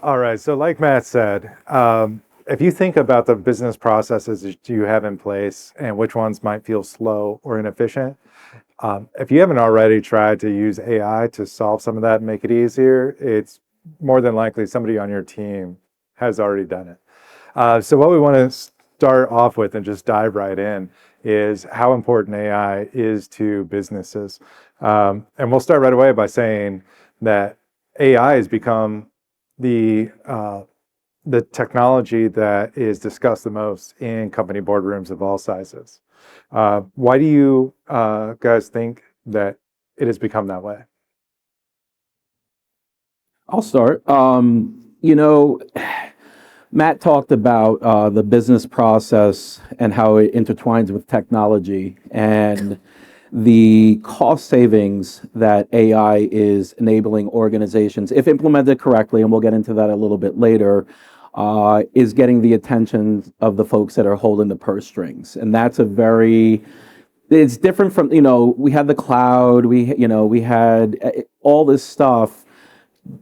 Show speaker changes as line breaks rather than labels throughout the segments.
All right. So, like Matt said, if you think about the business processes that you have in place and which ones might feel slow or inefficient, if you haven't already tried to use AI to solve some of that and make it easier, it's more than likely somebody on your team has already done it. So, what we want to start off with and just dive right in is how important AI is to businesses. And we'll start right away by saying that AI has become the technology that is discussed the most in company boardrooms of all sizes. Why do you guys think that it has become that way?
I'll start. Matt talked about the business process and how it intertwines with technology and the cost savings that AI is enabling organizations, if implemented correctly, and we'll get into that a little bit later, is getting the attention of the folks that are holding the purse strings. And that's it's different from, we had the cloud, we had all this stuff,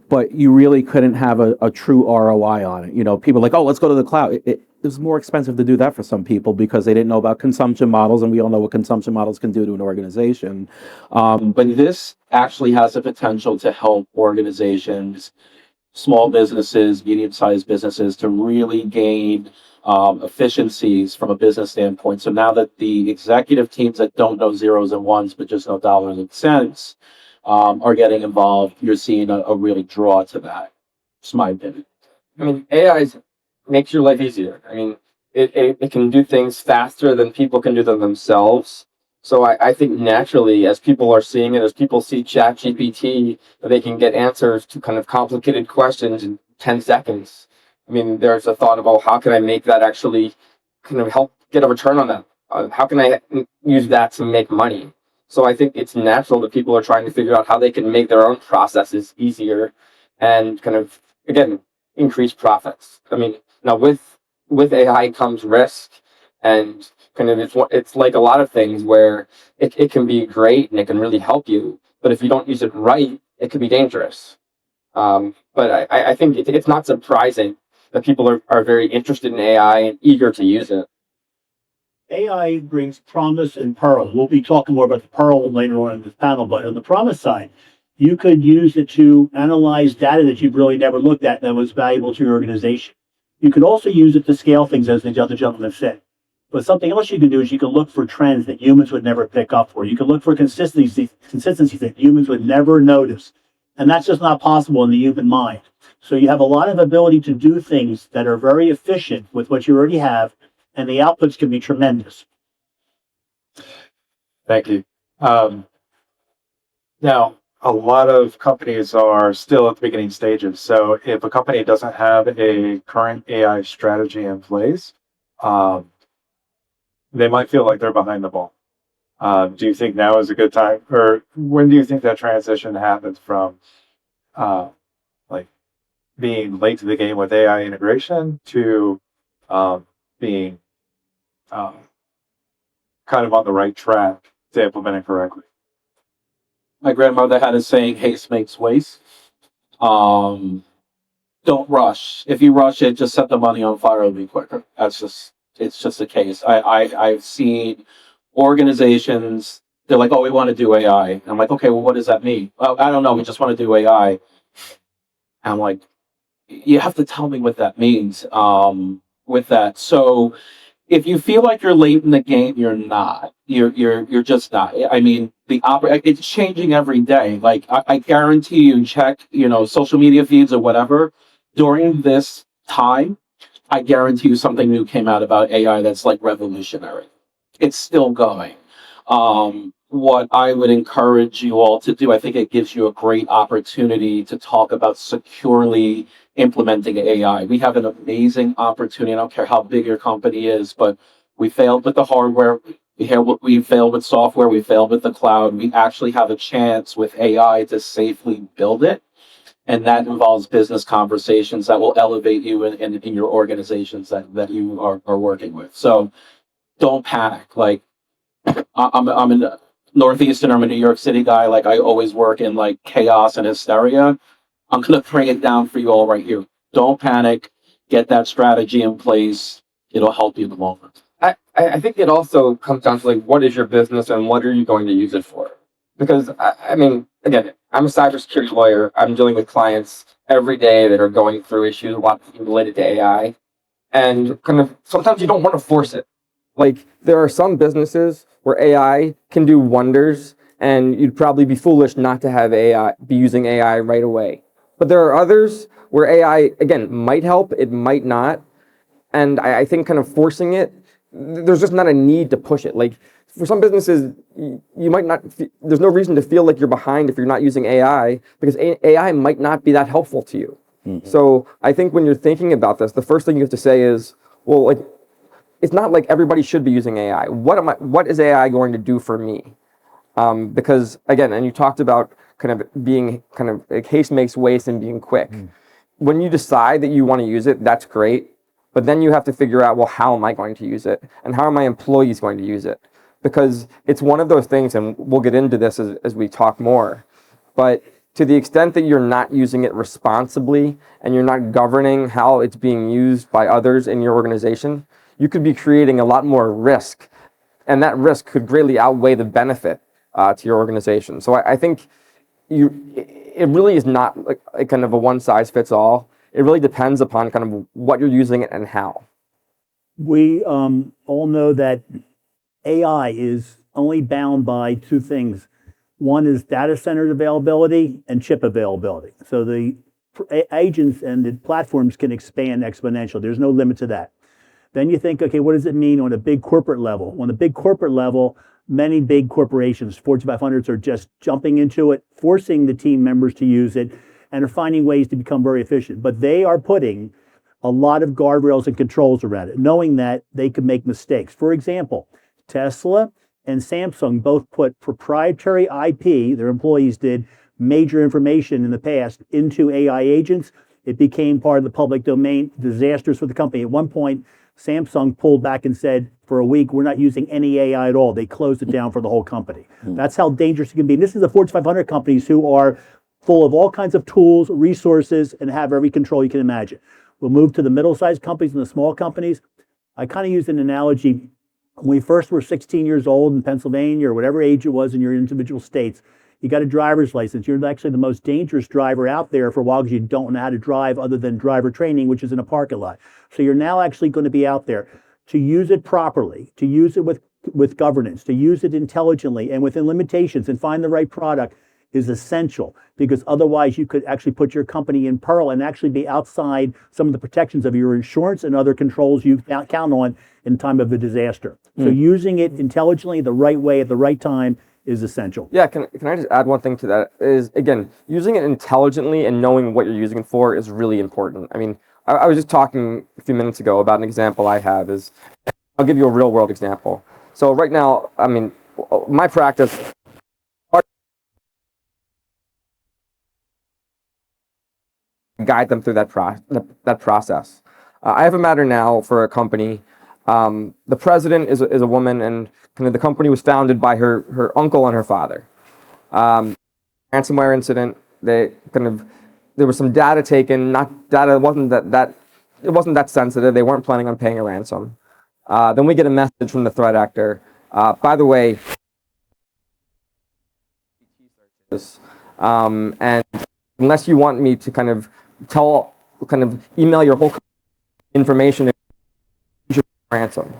but you really couldn't have a true ROI on it. People are like, oh, let's go to the cloud. It was more expensive to do that for some people because they didn't know about consumption models, and we all know what consumption models can do to an organization. But this actually has the potential to help organizations, small businesses, medium-sized businesses, to really gain efficiencies from a business standpoint. So now that the executive teams that don't know zeros and ones, but just know dollars and cents, are getting involved, you're seeing a really draw to that. It's my opinion.
I mean, AI makes your life easier. I mean, it can do things faster than people can do them themselves. So I think naturally, as people are seeing it, as people see ChatGPT, they can get answers to kind of complicated questions in 10 seconds. I mean, there's a thought about how can I make that actually kind of help get a return on that? How can I use that to make money? So I think it's natural that people are trying to figure out how they can make their own processes easier and kind of, again, increase profits. I mean, now with AI comes risk, and kind of it's like a lot of things where it can be great and it can really help you, but if you don't use it right, it could be dangerous. But I think it's not surprising that people are very interested in AI and eager to use it.
AI brings promise and peril. We'll be talking more about the peril later on in this panel, but on the promise side, you could use it to analyze data that you've really never looked at that was valuable to your organization. You could also use it to scale things, as the other gentleman said. But something else you can do is you can look for trends that humans would never pick up for. You can look for consistencies that humans would never notice. And that's just not possible in the human mind. So you have a lot of ability to do things that are very efficient with what you already have, and the outputs can be tremendous.
Thank you. Now, a lot of companies are still at the beginning stages. So if a company doesn't have a current AI strategy in place, they might feel like they're behind the ball. Do you think now is a good time, or when do you think that transition happens from like being late to the game with AI integration to being kind of on the right track to implement it correctly?
My grandmother had a saying, haste makes waste. Don't rush. If you rush it, just set the money on fire, it'll be quicker. It's just the case. I've seen organizations, they're like, oh, we want to do AI. And I'm like, okay, well, what does that mean? Well, I don't know. We just want to do AI. And I'm like, you have to tell me what that means with that. So if you feel like you're late in the game, you're not. You're just not. I mean, it's changing every day. Like I guarantee you, check social media feeds or whatever during this time. I guarantee you something new came out about AI that's like revolutionary. It's still going. What I would encourage you all to do, I think it gives you a great opportunity to talk about securely implementing AI. We have an amazing opportunity. I don't care how big your company is, but we failed with the hardware. We failed with software. We failed with the cloud. We actually have a chance with AI to safely build it. And that involves business conversations that will elevate you in your organizations that you are working with. So don't panic. Like I'm in Northeastern, I'm a New York City guy. Like I always work in like chaos and hysteria. I'm going to bring it down for you all right here. Don't panic. Get that strategy in place. It'll help you in the long run.
I think it also comes down to like, what is your business and what are you going to use it for? Because I mean, again, I'm a cybersecurity lawyer. I'm dealing with clients every day that are going through issues, a lot related to AI. And kind of sometimes you don't want to force it. Like there are some businesses where AI can do wonders and you'd probably be foolish not to have AI, be using AI right away. But there are others where AI, again, might help, it might not. And I think kind of forcing it, there's just not a need to push it. Like for some businesses, you might not, there's no reason to feel like you're behind if you're not using AI because AI might not be that helpful to you. Mm-hmm. So I think when you're thinking about this, the first thing you have to say is, well, like, it's not like everybody should be using AI. What is AI going to do for me? Because again, and you talked about kind of being kind of like haste makes waste and being quick. Mm. When you decide that you want to use it, that's great. But then you have to figure out, well, how am I going to use it? And how are my employees going to use it? Because it's one of those things, and we'll get into this as we talk more, but to the extent that you're not using it responsibly and you're not governing how it's being used by others in your organization, you could be creating a lot more risk. And that risk could greatly outweigh the benefit to your organization. So I think it really is not like a kind of a one-size-fits-all. It really depends upon kind of what you're using it and how.
We all know that AI is only bound by two things. One is data center availability and chip availability. So the agents and the platforms can expand exponentially. There's no limit to that. Then you think, okay, what does it mean on a big corporate level? On a big corporate level, many big corporations, Fortune 500s, are just jumping into it, forcing the team members to use it, and are finding ways to become very efficient. But they are putting a lot of guardrails and controls around it, knowing that they could make mistakes. For example, Tesla and Samsung both put proprietary IP, their employees did, major information in the past into AI agents. It became part of the public domain, disastrous for the company. At one point, Samsung pulled back and said, for a week, we're not using any AI at all. They closed it down for the whole company. That's how dangerous it can be. And this is the Fortune 500 companies who are full of all kinds of tools, resources, and have every control you can imagine. We'll move to the middle-sized companies and the small companies. I kind of use an analogy. When we first were 16 years old in Pennsylvania or whatever age it was in your individual states, you got a driver's license. You're actually the most dangerous driver out there for a while because you don't know how to drive other than driver training, which is in a parking lot. So you're now actually going to be out there to use it properly, to use it with governance, to use it intelligently and within limitations and find the right product is essential, because otherwise you could actually put your company in peril and actually be outside some of the protections of your insurance and other controls you count on in time of a disaster. So using it intelligently the right way at the right time is essential.
Yeah, can I just add one thing to that? Is, again, using it intelligently and knowing what you're using it for is really important. I mean, I was just talking a few minutes ago about an example I have. I'll give you a real world example. So right now, I mean, my practice, guide them through that process. I have a matter now for a company. The president is a woman, and kind of the company was founded by her uncle and her father. Ransomware incident. There was some data taken. Not data. It wasn't that sensitive. They weren't planning on paying a ransom. Then we get a message from the threat actor. By the way, and unless you want me to kind of email your whole information, ransom.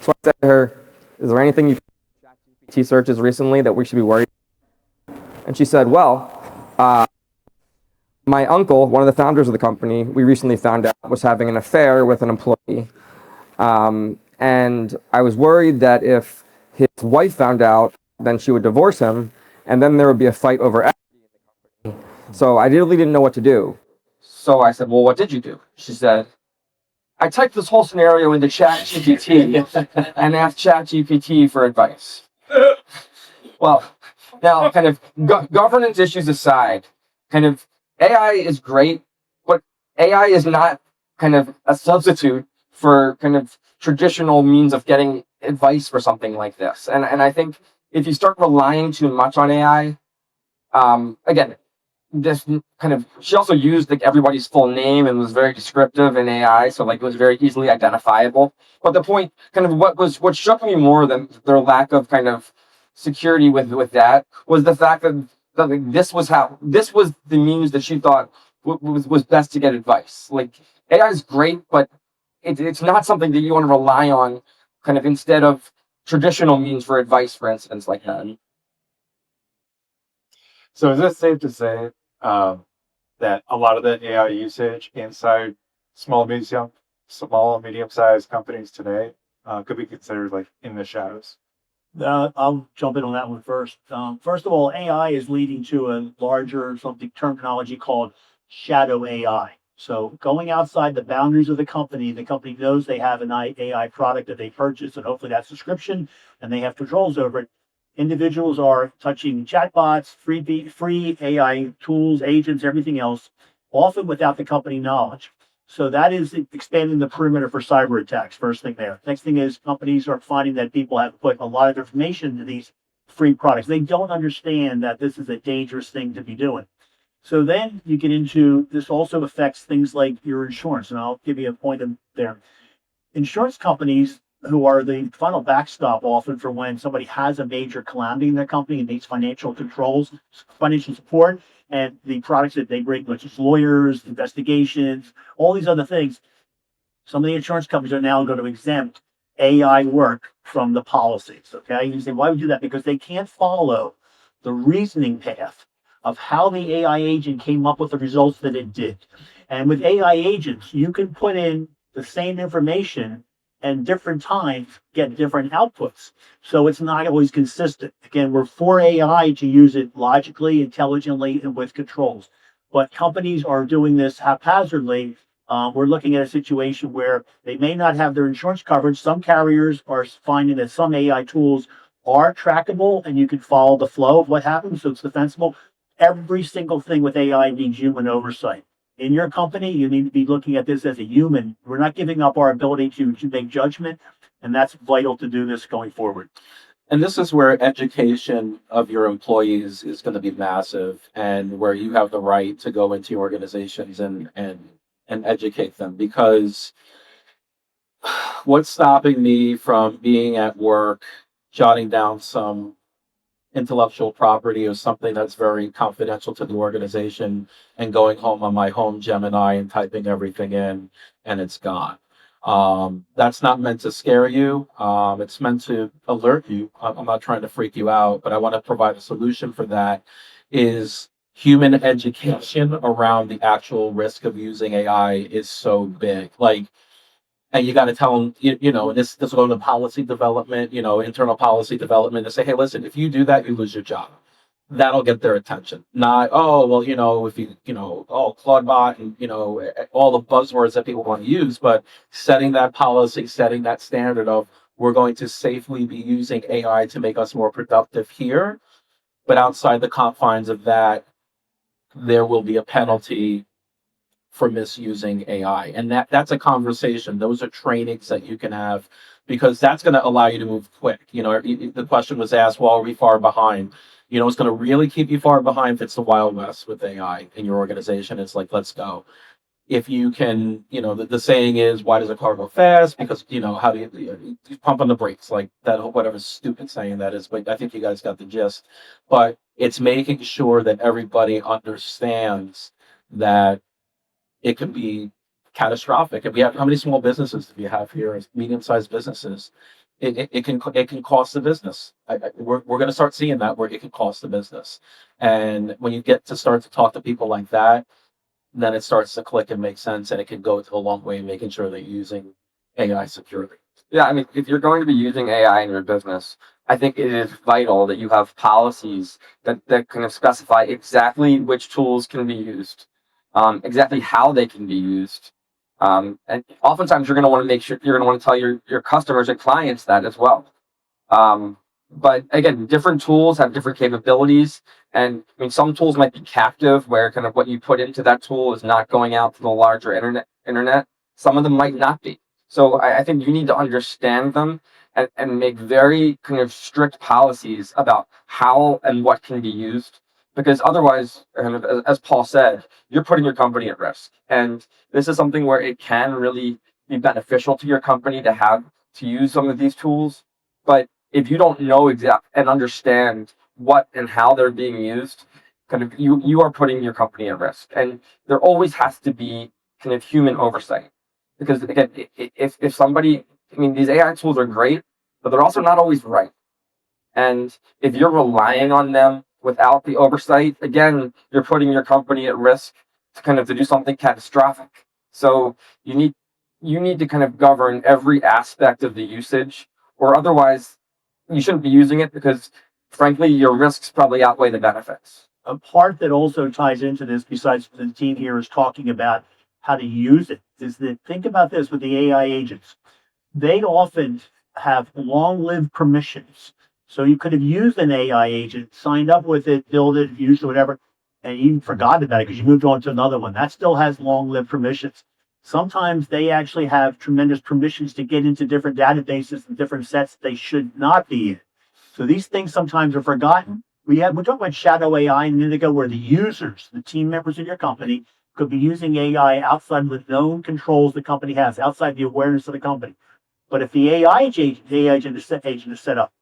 So I said to her, is there anything you've ChatGPT searches recently that we should be worried about? And she said, well, my uncle, one of the founders of the company, we recently found out was having an affair with an employee. And I was worried that if his wife found out, then she would divorce him, and then there would be a fight over equity in the company. So I really didn't know what to do. So I said, well, what did you do? She said, I typed this whole scenario into ChatGPT and asked ChatGPT for advice. Well, now kind of governance issues aside, kind of AI is great, but AI is not kind of a substitute for kind of traditional means of getting advice for something like this. And I think if you start relying too much on AI, again, this kind of, she also used like everybody's full name and was very descriptive in AI, so like it was very easily identifiable. But the point, kind of what struck me more than their lack of kind of security with that was the fact that like, this was the means that she thought was best to get advice. Like AI is great, but it's not something that you want to rely on, kind of instead of traditional means for advice, for instance, like that.
So is it safe to say that a lot of the AI usage inside small and medium-sized companies today could be considered like in the shadows?
I'll jump in on that one first. First of all, AI is leading to a larger something terminology called shadow AI. So going outside the boundaries of the company knows they have an AI product that they purchase, and hopefully that's subscription, and they have controls over it. Individuals are touching chatbots, free AI tools, agents, everything else, often without the company knowledge. So that is expanding the perimeter for cyber attacks. First thing there. Next thing is companies are finding that people have put a lot of information into these free products. They don't understand that this is a dangerous thing to be doing. So then you get into this also affects things like your insurance. And I'll give you a point in there. Insurance companies who are the final backstop often for when somebody has a major calamity in their company and needs financial controls, financial support, and the products that they bring, which is lawyers, investigations, all these other things. Some of the insurance companies are now going to exempt AI work from the policies. Okay. You say, why would you do that? Because they can't follow the reasoning path of how the AI agent came up with the results that it did. And with AI agents, you can put in the same information and different times get different outputs. So it's not always consistent. Again, we're for AI to use it logically, intelligently, and with controls. But companies are doing this haphazardly. We're looking at a situation where they may not have their insurance coverage. Some carriers are finding that some AI tools are trackable and you can follow the flow of what happens. So it's defensible. Every single thing with AI needs human oversight. In your company, you need to be looking at this as a human. We're not giving up our ability to make judgment, and that's vital to do this going forward.
And this is where education of your employees is going to be massive, and where you have the right to go into your organizations and educate them. Because what's stopping me from being at work, jotting down some intellectual property or something that's very confidential to the organization and going home on my home Gemini and typing everything in and it's gone. That's not meant to scare you. It's meant to alert you. I'm not trying to freak you out, but I want to provide a solution for that is human education around the actual risk of using AI is so big. Like, and you got to tell them, this will go into policy development, internal policy development, to say, hey, listen, if you do that, you lose your job. That'll get their attention. Not, oh, well, if Claudebot and, all the buzzwords that people want to use, but setting that policy, setting that standard of we're going to safely be using AI to make us more productive here. But outside the confines of that, there will be a penalty for misusing AI. And that's a conversation. Those are trainings that you can have because that's going to allow you to move quick. The question was asked, well, are we far behind? It's going to really keep you far behind if it's the Wild West with AI in your organization. It's like, let's go. If you can, the saying is, why does a car go fast? Because, how do you pump on the brakes? Like that, whatever stupid saying that is, but I think you guys got the gist. But it's making sure that everybody understands that it can be catastrophic. If we have, how many small businesses do we have here? Medium-sized businesses. It can cost the business. We're going to start seeing that where it can cost the business. And when you get to start to talk to people like that, then it starts to click and make sense, and it can go to a long way in making sure that you're using AI securely.
Yeah, I mean, if you're going to be using AI in your business, I think it is vital that you have policies that kind of specify exactly which tools can be used, exactly how they can be used. And oftentimes you're going to want to make sure you're going to want to tell your customers and clients that as well. But again, different tools have different capabilities. And I mean, some tools might be captive where kind of what you put into that tool is not going out to the larger internet. Some of them might not be. So I think you need to understand them and make very kind of strict policies about how and what can be used. because otherwise, and as Paul said, you're putting your company at risk. And this is something where it can really be beneficial to your company to use some of these tools. But if you don't know exact and understand what and how they're being used, kind of you are putting your company at risk. And there always has to be kind of human oversight. Because again, if somebody, I mean, these AI tools are great, but they're also not always right. And if you're relying on them without the oversight, again, you're putting your company at risk to do something catastrophic. So you need to kind of govern every aspect of the usage, or otherwise you shouldn't be using it, because frankly, your risks probably outweigh the benefits.
A part that also ties into this, besides the team here is talking about how to use it, is that think about this with the AI agents. They often have long-lived permissions. So you could have used an AI agent, signed up with it, built it, used it, whatever, and you forgot about it because you moved on to another one. That still has long-lived permissions. Sometimes they actually have tremendous permissions to get into different databases and different sets they should not be in. So these things sometimes are forgotten. We're talking about shadow AI a minute ago, where the users, the team members in your company, could be using AI outside of the known controls the company has, outside the awareness of the company. But if the AI agent is set up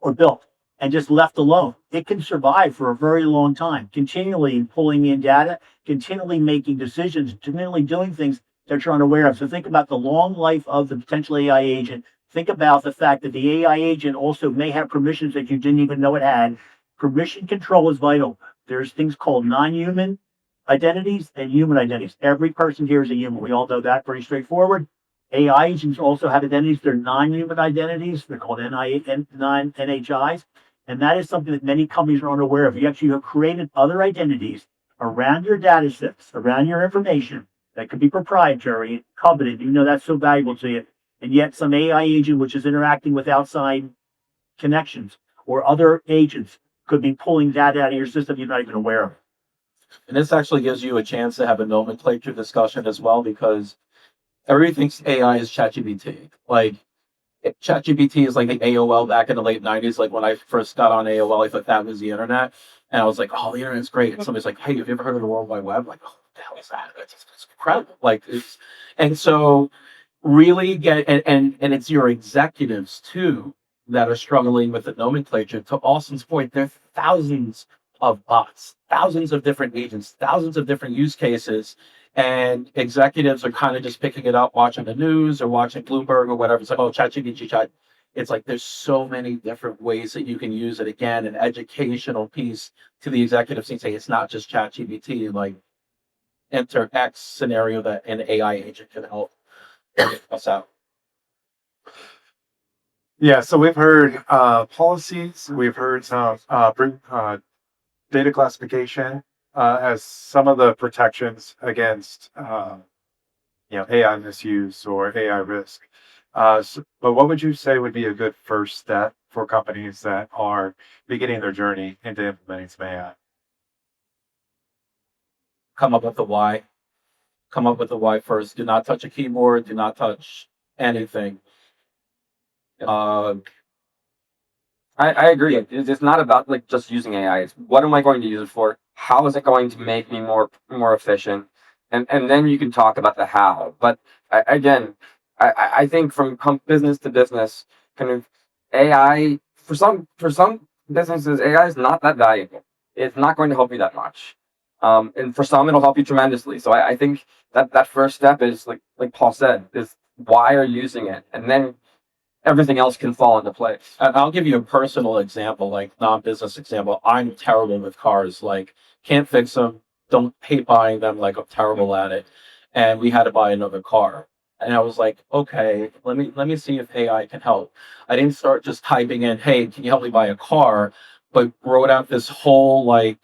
or built and just left alone, it can survive for a very long time, continually pulling in data, continually making decisions, continually doing things that you're unaware of. So think about the long life of the potential AI agent. Think about the fact that the AI agent also may have permissions that you didn't even know it had. Permission control is vital. There's things called non-human identities and human identities. Every person here is a human. We all know that, pretty straightforward. AI agents also have identities. They're non-human identities. They're called NHIs. And that is something that many companies are unaware of. You actually have created other identities around your data sets, around your information that could be proprietary, coveted. You know that's so valuable to you. And yet some AI agent, which is interacting with outside connections or other agents, could be pulling data out of your system you're not even aware of.
And this actually gives you a chance to have a nomenclature discussion as well, because everybody thinks AI is ChatGPT. Like, ChatGPT is like the AOL back in the late 90s. Like, when I first got on AOL, I thought that was the internet. And I was like, oh, the internet's great. And somebody's like, hey, have you ever heard of the World Wide Web? Like, oh, what the hell is that? It's incredible. Like, and so really and it's your executives too that are struggling with the nomenclature. To Austin's point, there are thousands of bots, thousands of different agents, thousands of different use cases. And executives are kind of just picking it up, watching the news or watching Bloomberg or whatever. It's like, oh, ChatGPT, chat. It's like there's so many different ways that you can use it. Again, an educational piece to the executives and say it's not just ChatGPT. Like, enter X scenario that an AI agent can help us out.
Yeah, so we've heard policies, we've heard some data classification as some of the protections against AI misuse or AI risk. But what would you say would be a good first step for companies that are beginning their journey into implementing some AI?
Come up with the why. Come up with the why first. Do not touch a keyboard. Do not touch anything.
I agree. It's not about like just using AI. It's what am I going to use it for? How is it going to make me more efficient? And then you can talk about the how. But I think from business to business, kind of AI for some businesses, AI is not that valuable. It's not going to help you that much. And for some, it'll help you tremendously. So I think that first step is like Paul said, is why are you using it, and then everything else can fall into place.
And I'll give you a personal example, like non-business example. I'm terrible with cars. Like, can't fix them. Don't hate buying them. Like, I'm terrible at it. And we had to buy another car. And I was like, okay, let me see if AI can help. I didn't start just typing in, hey, can you help me buy a car? But wrote out this whole like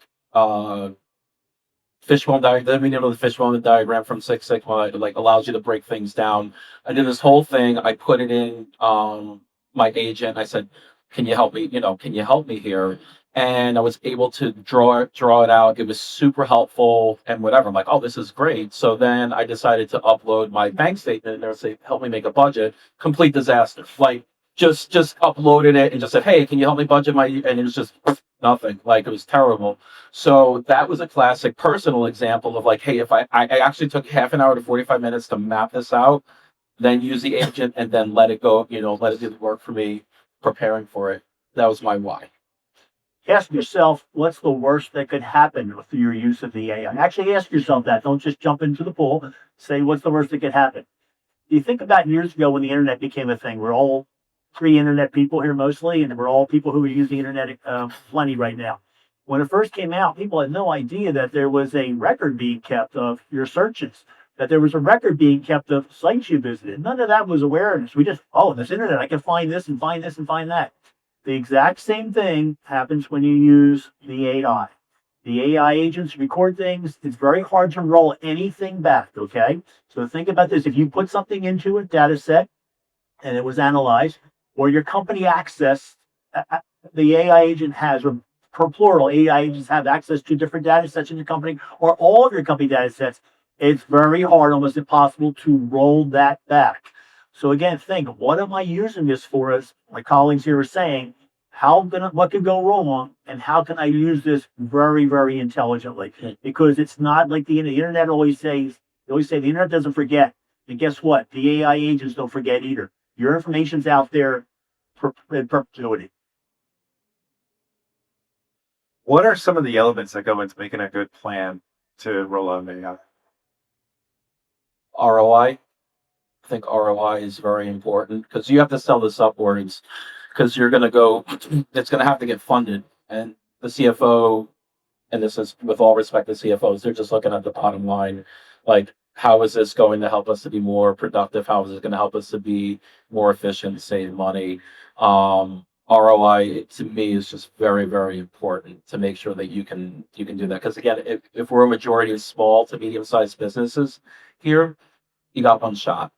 fishbone diagram. Then we know the fishbone diagram from Six Sigma. It like allows you to break things down. I did this whole thing. I put it in my agent. I said, can you help me? Can you help me here? And I was able to draw it out. It was super helpful and whatever. I'm like, oh, this is great. So then I decided to upload my bank statement and there, say, help me make a budget. Complete disaster. Like, just uploaded it and just said, hey, can you help me budget my? And it was just nothing. Like, it was terrible. So that was a classic personal example of like, hey, if I actually took half an hour to 45 minutes to map this out, then use the agent and then let it go, let it do the work for me preparing for it. That was my why.
Ask yourself, what's the worst that could happen with your use of the AI? Actually ask yourself that. Don't just jump into the pool. Say, what's the worst that could happen? You think about years ago when the internet became a thing. We're all pre-internet people here mostly, and we're all people who are using the internet plenty right now. When it first came out, people had no idea that there was a record being kept of your searches, that there was a record being kept of sites you visited. None of that was awareness. We just, oh, this internet, I can find this and find this and find that. The exact same thing happens when you use the AI. The AI agents record things. It's very hard to roll anything back, okay? So think about this. If you put something into a data set and it was analyzed, or your company accessed, the AI agent has, or per plural, AI agents have access to different data sets in your company, or all of your company data sets, it's very hard, almost impossible to roll that back. So again, think, what am I using this for? As my colleagues here are saying, what could go wrong, and how can I use this very, very intelligently? Because it's not like the internet always says. They always say the internet doesn't forget, and guess what? The AI agents don't forget either. Your information's out there in perpetuity.
What are some of the elements that go into making a good plan to roll out AI?
ROI. I think ROI is very important because you have to sell this upwards because you're going to go, it's going to have to get funded. And the CFO, and this is with all respect to CFOs, they're just looking at the bottom line. Like, how is this going to help us to be more productive? How is it going to help us to be more efficient, save money? ROI to me is just very, very important to make sure that you can do that. Because again, if we're a majority of small to medium-sized businesses here, you got one shot.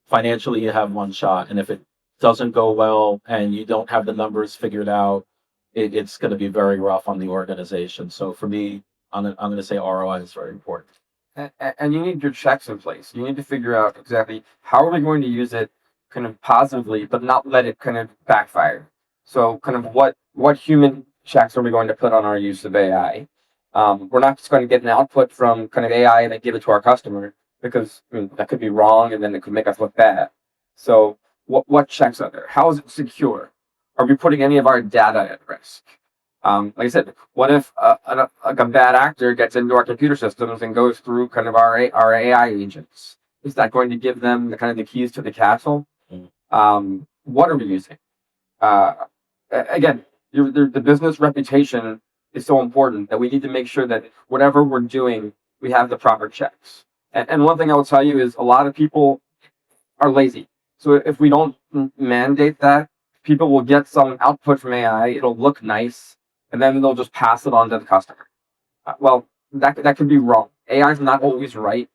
Financially, you have one shot, and if it doesn't go well and you don't have the numbers figured out, it's going to be very rough on the organization. So for me, I'm going to say ROI is very important.
And you need your checks in place. You need to figure out exactly how are we going to use it kind of positively, but not let it kind of backfire. So kind of what human checks are we going to put on our use of AI? We're not just going to get an output from kind of AI and then give it to our customer, because that could be wrong and then it could make us look bad. So what checks are there? How is it secure? Are we putting any of our data at risk? Like I said, what if a bad actor gets into our computer systems and goes through kind of our AI agents? Is that going to give them the keys to the castle? What are we using? Again, the business reputation is so important that we need to make sure that whatever we're doing, we have the proper checks. And one thing I will tell you is a lot of people are lazy. So if we don't mandate that, people will get some output from AI, it'll look nice, and then they'll just pass it on to the customer. Well, that could be wrong. AI is not always right.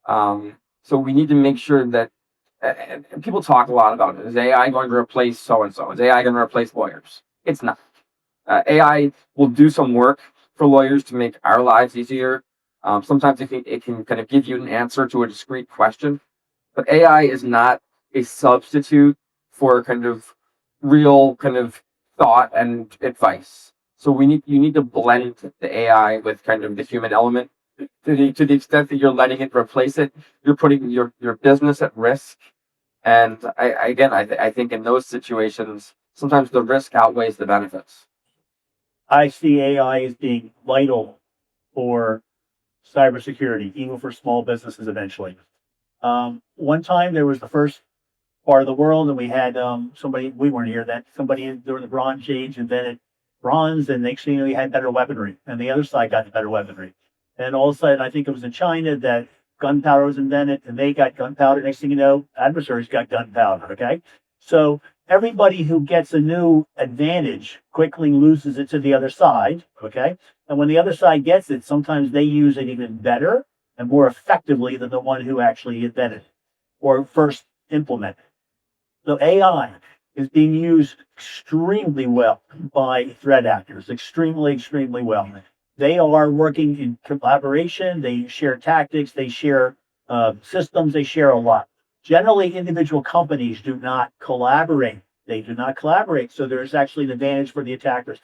So we need to make sure that, and people talk a lot about it. Is AI going to replace so-and-so? Is AI going to replace lawyers? It's not. AI will do some work for lawyers to make our lives easier. Sometimes it can kind of give you an answer to a discrete question, but AI is not a substitute for kind of real kind of thought and advice. So you need to blend the AI with kind of the human element. To the extent that you're letting it replace it, you're putting your business at risk. And I think in those situations, sometimes the risk outweighs the benefits.
I see AI as being vital for cybersecurity, even for small businesses eventually. One time there was the first part of the world, and we had somebody, we weren't here then, somebody during the Bronze Age invented bronze, and next thing you know, we had better weaponry, and the other side got the better weaponry. And all of a sudden, I think it was in China that gunpowder was invented, and they got gunpowder. Next thing you know, adversaries got gunpowder, okay? So everybody who gets a new advantage quickly loses it to the other side, okay? And when the other side gets it, sometimes they use it even better and more effectively than the one who actually invented it or first implemented. So AI is being used extremely well by threat actors, extremely, extremely well. They are working in collaboration. They share tactics. They share systems. They share a lot. Generally, individual companies do not collaborate. They do not collaborate. So there's actually an advantage for the attackers.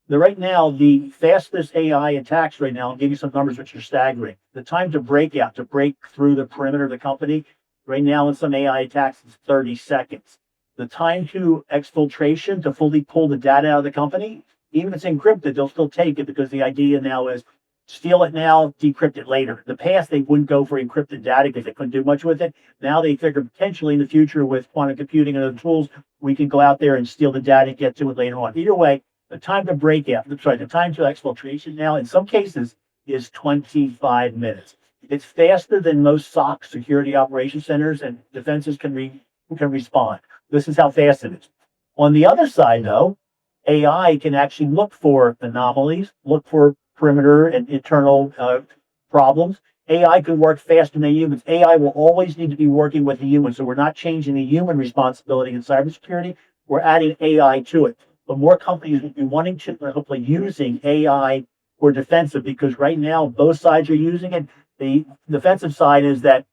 Right now, the fastest AI attacks right now, I'll give you some numbers which are staggering. The time to break out, to break through the perimeter of the company, right now in some AI attacks is 30 seconds. The time to exfiltration, to fully pull the data out of the company, even if it's encrypted, they'll still take it because the idea now is steal it now, decrypt it later. In the past, they wouldn't go for encrypted data because they couldn't do much with it. Now they figure potentially in the future with quantum computing and other tools, we can go out there and steal the data and get to it later on. Either way, the time to break out, the time to exfiltration now in some cases is 25 minutes. It's faster than most SOC security operation centers and defenses can respond. This is how fast it is. On the other side, though, AI can actually look for anomalies, look for perimeter and internal problems. AI can work faster than humans. AI will always need to be working with the human. So we're not changing the human responsibility in cybersecurity. We're adding AI to it. But more companies will be wanting to, hopefully using AI for defensive, because right now both sides are using it. The defensive side is that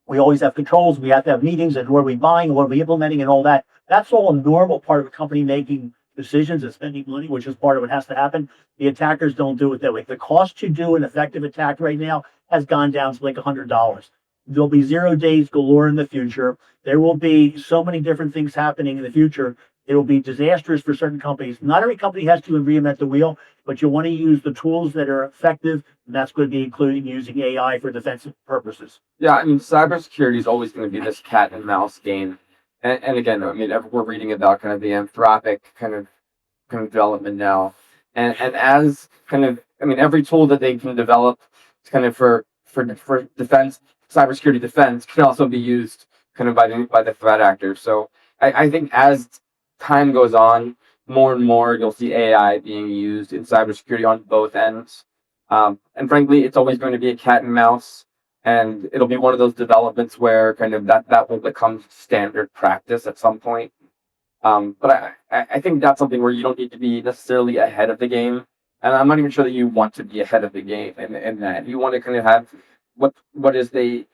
we always have controls. We have to have meetings and what are we buying, what are we implementing and all that. That's all a normal part of a company making decisions and spending money, which is part of what has to happen. The attackers don't do it that way. The cost to do an effective attack right now has gone down to like $100. There'll be 0 days galore in the future. There will be so many different things happening in the future. It will be disastrous for certain companies. Not every company has to reinvent the wheel, but you want to use the tools that are effective, and that's going to be including using AI for defensive purposes.
Yeah, I mean, cybersecurity is always going to be this cat and mouse game. And again, I mean, we're reading about kind of the Anthropic kind of development now. And as kind of, I mean, every tool that they can develop kind of for defense, cybersecurity defense can also be used kind of by the threat actors. So I think as time goes on, more and more you'll see AI being used in cybersecurity on both ends. And frankly, it's always going to be a cat and mouse. And it'll be one of those developments where kind of that will become standard practice at some point. But I think that's something where you don't need to be necessarily ahead of the game. And I'm not even sure that you want to be ahead of the game in that. You want to kind of have what is the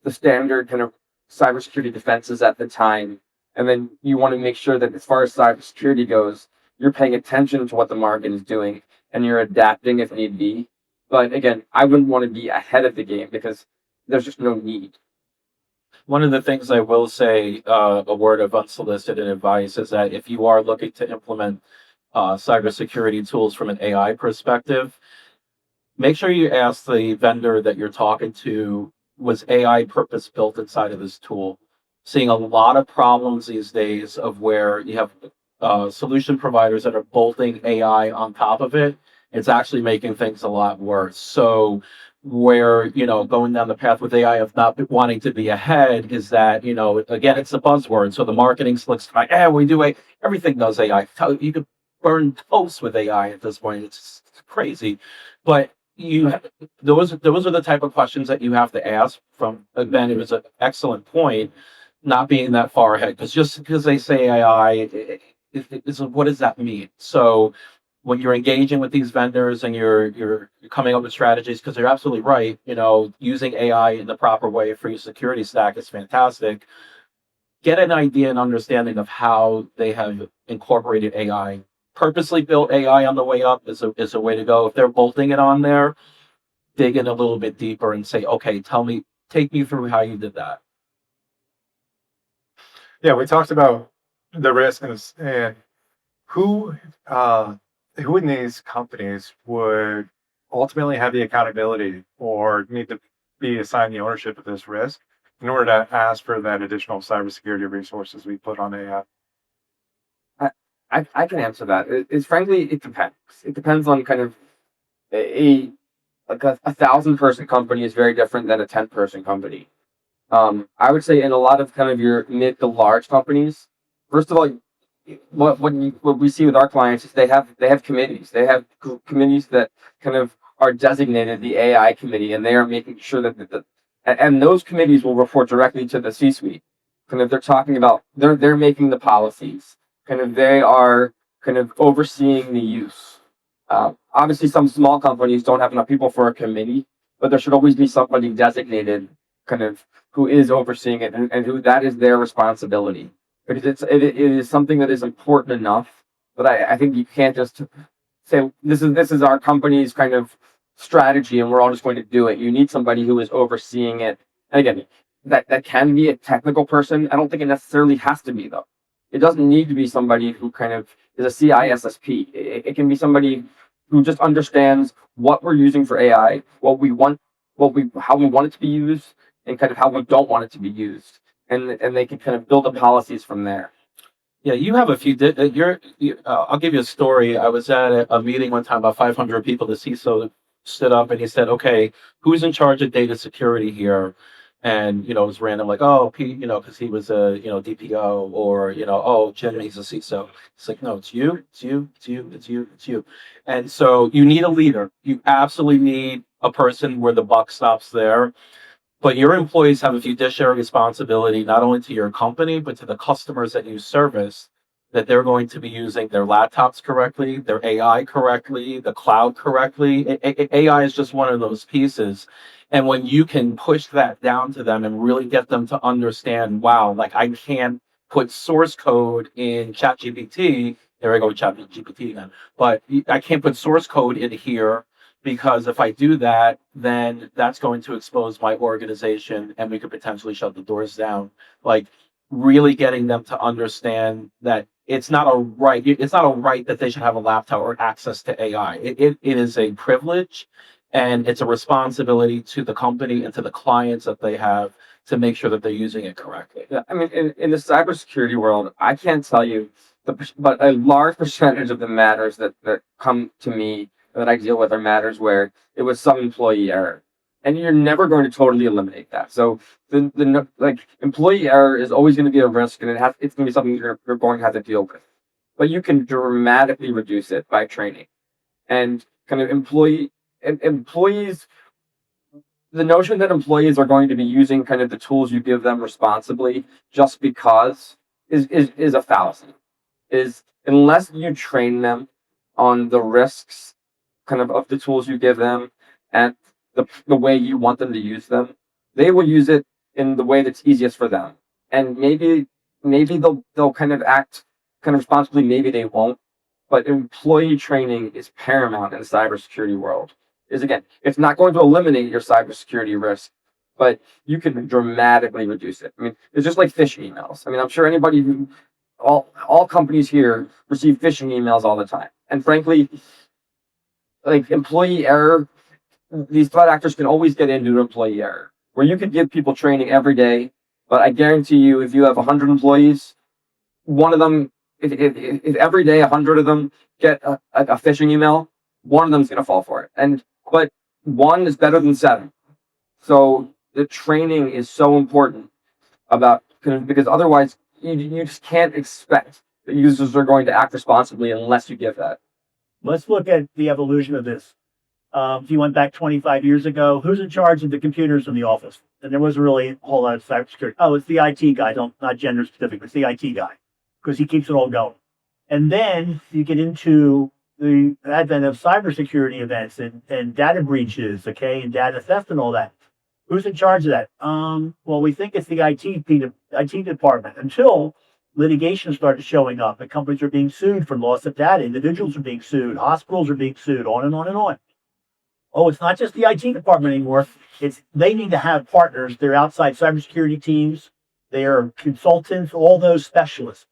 standard kind of cybersecurity defenses at the time. And then you want to make sure that as far as cybersecurity goes, you're paying attention to what the market is doing and you're adapting if need be. But again, I wouldn't want to be ahead of the game because there's just no need.
One of the things I will say, a word of unsolicited advice, is that if you are looking to implement cybersecurity tools from an AI perspective, make sure you ask the vendor that you're talking to, was AI purpose built inside of this tool? Seeing a lot of problems these days of where you have solution providers that are bolting AI on top of it. It's actually making things a lot worse. So where, going down the path with AI of not wanting to be ahead is that, again, it's a buzzword. So the marketing looks like, we do everything does AI. You could burn toast with AI at this point. It's crazy. But those are the type of questions that you have to ask from. Again, it was an excellent point, not being that far ahead, because just because they say AI, what does that mean? So when you're engaging with these vendors and you're coming up with strategies, because they're absolutely right, using AI in the proper way for your security stack is fantastic. Get an idea and understanding of how they have incorporated AI. Purposely built AI on the way up is a way to go. If they're bolting it on there, dig in a little bit deeper and say, okay, take me through how you did that.
Yeah, we talked about the risk and who in these companies would ultimately have the accountability or need to be assigned the ownership of this risk in order to ask for that additional cybersecurity resources we put on AI?
I can answer that. Frankly, it depends. It depends on kind of a 1,000-person company is very different than a 10-person company. I would say in a lot of kind of your mid to large companies, first of all, what we see with our clients is they have committees. They have committees that kind of are designated the AI committee, and they are making sure that and those committees will report directly to the C-suite. Kind of they're talking about they're making the policies. Kind of they are kind of overseeing the use. Obviously, some small companies don't have enough people for a committee, but there should always be somebody designated kind of who is overseeing it and who that is their responsibility. Because it is something that is important enough that I think you can't just say this is our company's kind of strategy and we're all just going to do it. You need somebody who is overseeing it. And again, that can be a technical person. I don't think it necessarily has to be though. It doesn't need to be somebody who kind of is a CISSP. It can be somebody who just understands what we're using for AI, what we want, how we want it to be used, and kind of how we don't want it to be used, and they can kind of build the policies from there.
Yeah, you have a few. I'll give you a story. I was at a meeting one time, about 500 people. The CISO stood up and he said, "Okay, who's in charge of data security here?" And it was random, like, "Oh, Pete," because he was a DPO, or "Oh, Jim, he's a CISO." It's like, "No, it's you, it's you, it's you, it's you, it's you." And so you need a leader. You absolutely need a person where the buck stops there. But your employees have a fiduciary responsibility, not only to your company, but to the customers that you service, that they're going to be using their laptops correctly, their AI correctly, the cloud correctly. AI is just one of those pieces. And when you can push that down to them and really get them to understand, wow, like I can't put source code in ChatGPT. There I go with ChatGPT again. But I can't put source code in here, because if I do that, then that's going to expose my organization and we could potentially shut the doors down. Like, really getting them to understand that it's not a right that they should have a laptop or access to AI. It is a privilege, and it's a responsibility to the company and to the clients that they have to make sure that they're using it correctly.
Yeah, I mean, in the cybersecurity world, I can't tell you but a large percentage of the matters that come to me that I deal with are matters where it was some employee error, and you're never going to totally eliminate that. So the employee error is always going to be a risk, and it's going to be something you're going to have to deal with. But you can dramatically reduce it by training, and kind of employees. The notion that employees are going to be using kind of the tools you give them responsibly just because is a fallacy. Is unless you train them on the risks kind of the tools you give them and the way you want them to use them, they will use it in the way that's easiest for them. And maybe they'll kind of act kind of responsibly, maybe they won't. But employee training is paramount in the cybersecurity world. Is again, it's not going to eliminate your cybersecurity risk, but you can dramatically reduce it. I mean, it's just like phishing emails. I mean, I'm sure anybody who all companies here receive phishing emails all the time. And frankly, like employee error, these threat actors can always get into employee error, where you could give people training every day, but I guarantee you, if you have 100 employees, one of them, if every day 100 of them get a phishing email, one of them is going to fall for it. But one is better than 7. So the training is so important because otherwise you just can't expect that users are going to act responsibly unless you give that.
Let's look at the evolution of this. If you went back 25 years ago, who's in charge of the computers in the office? And there wasn't really a whole lot of cybersecurity. Oh, it's the IT guy. Not gender specific, but it's the IT guy, because he keeps it all going. And then you get into the advent of cybersecurity events and data breaches, okay, and data theft and all that. Who's in charge of that? Well, we think it's the IT department, until litigation started showing up and companies are being sued for loss of data. Individuals are being sued. Hospitals are being sued, on and on and on. Oh, it's not just the IT department anymore. They need to have partners. They're outside cybersecurity teams. They are consultants, all those specialists.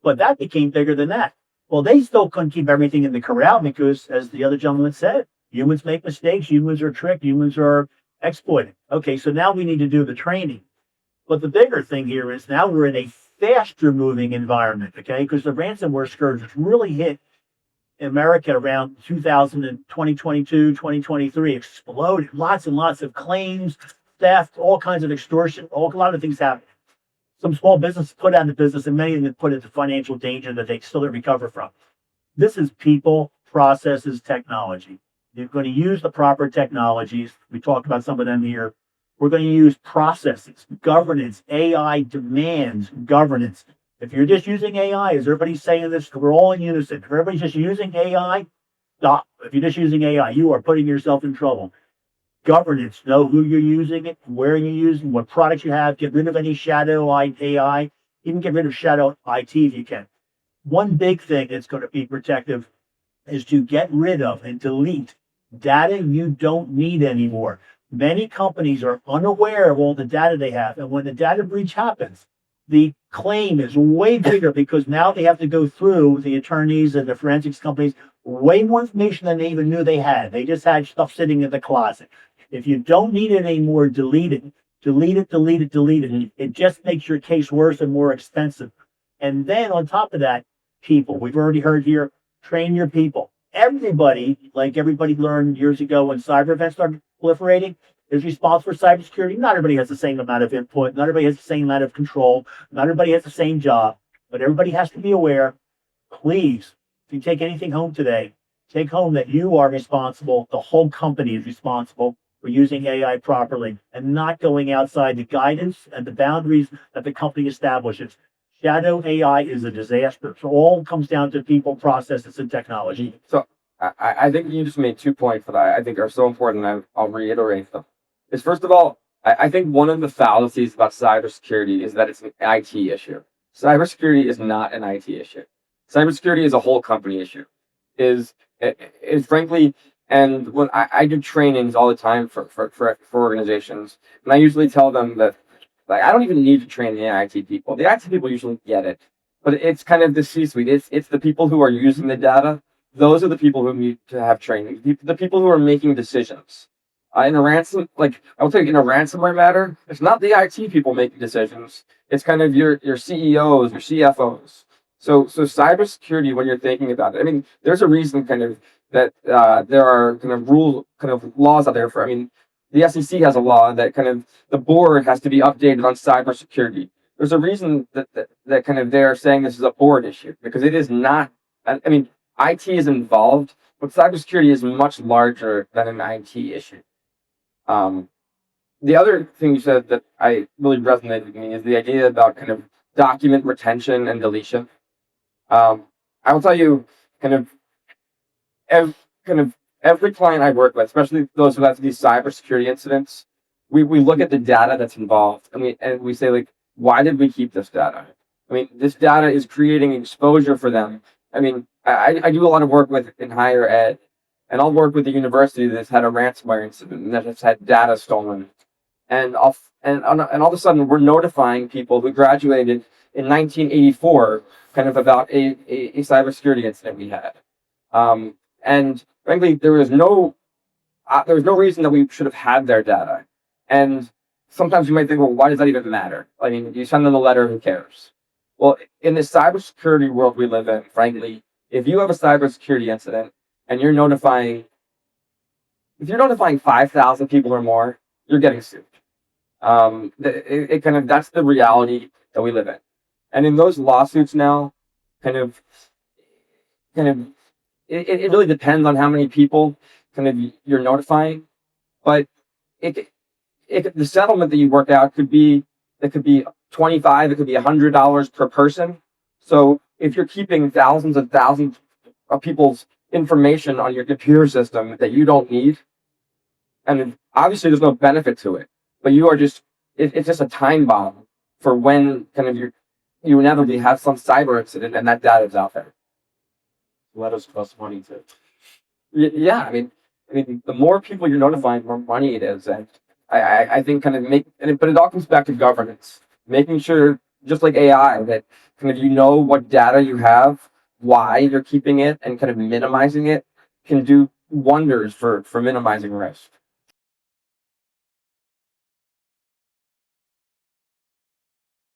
But that became bigger than that. Well, they still couldn't keep everything in the corral because, as the other gentleman said, humans make mistakes. Humans are tricked. Humans are exploited. Okay, so now we need to do the training. But the bigger thing here is now we're in a faster moving environment, okay? Because the ransomware scourge really hit America around 2022, 2023, exploded. Lots and lots of claims, theft, all kinds of extortion, a lot of things happened. Some small businesses put out of business, and many of them put into financial danger that they still don't recover from. This is people, processes, technology. You're going to use the proper technologies. We talked about some of them here. We're going to use processes, governance. AI demands governance. If you're just using AI, as everybody's saying this, we're all in unison. If everybody's just using AI, stop. If you're just using AI, you are putting yourself in trouble. Governance, know who you're using it, where you're using, what products you have. Get rid of any shadow AI. Even get rid of shadow IT if you can. One big thing that's going to be protective is to get rid of and delete data you don't need anymore. Many companies are unaware of all the data they have. And when the data breach happens, the claim is way bigger because now they have to go through the attorneys and the forensics companies, way more information than they even knew they had. They just had stuff sitting in the closet. If you don't need it anymore, delete it. Delete it, delete it, delete it. It just makes your case worse and more expensive. And then on top of that, people, we've already heard here, train your people. Everybody, like everybody learned years ago when cyber events started proliferating, is responsible for cybersecurity. Not everybody has the same amount of input. Not everybody has the same amount of control. Not everybody has the same job, but everybody has to be aware. Please, if you take anything home today, take home that you are responsible. The whole company is responsible for using AI properly and not going outside the guidance and the boundaries that the company establishes. Shadow AI is a disaster. So all comes down to people, processes, and technology.
So I think you just made 2 points that I think are so important, and I'll reiterate them. Is first of all, I think one of the fallacies about cybersecurity is that it's an IT issue. Cybersecurity is not an IT issue. Cybersecurity is a whole company issue. Is frankly, and when I do trainings all the time for organizations, and I usually tell them that like I don't even need to train the IT people. The IT people usually get it, but it's kind of the C-suite. It's the people who are using the data. Those are the people who need to have training. The people who are making decisions. In a ransomware matter, it's not the IT people making decisions. It's kind of your CEOs, your CFOs. So cybersecurity, when you're thinking about it, I mean, there's a reason kind of that there are kind of laws out there for. I mean, the SEC has a law that kind of the board has to be updated on cybersecurity. There's a reason that kind of they're saying this is a board issue because it is not. I mean, IT is involved, but cybersecurity is much larger than an IT issue. The other thing you said that I really resonated with me is the idea about kind of document retention and deletion. I will tell you, kind of every client I work with, especially those who have these cybersecurity incidents, we look at the data that's involved and we say like, why did we keep this data? I mean, this data is creating exposure for them. I mean, I do a lot of work in higher ed, and I'll work with a university that's had a ransomware incident and that has had data stolen, and all of a sudden we're notifying people who graduated in 1984 kind of about a cybersecurity incident we had. And frankly, there was no reason that we should have had their data. And sometimes you might think, well, why does that even matter? I mean, you send them a letter, who cares? Well, in the cybersecurity world we live in, frankly, if you have a cybersecurity incident and you're notifying 5,000 people or more, you're getting sued. That's the reality that we live in. And in those lawsuits now, it really depends on how many people you're notifying, but the settlement that you work out could be $25, it could be $100 per person. So if you're keeping thousands of people's information on your computer system that you don't need, and obviously there's no benefit to it, but it's just a time bomb for when you inevitably have some cyber incident and that data is out there.
Letters cost money too.
Yeah, I mean, the more people you're notifying, the more money it is, and I think but it all comes back to governance, making sure, just like AI, that what data you have, why you're keeping it, and kind of minimizing it can do wonders for minimizing risk.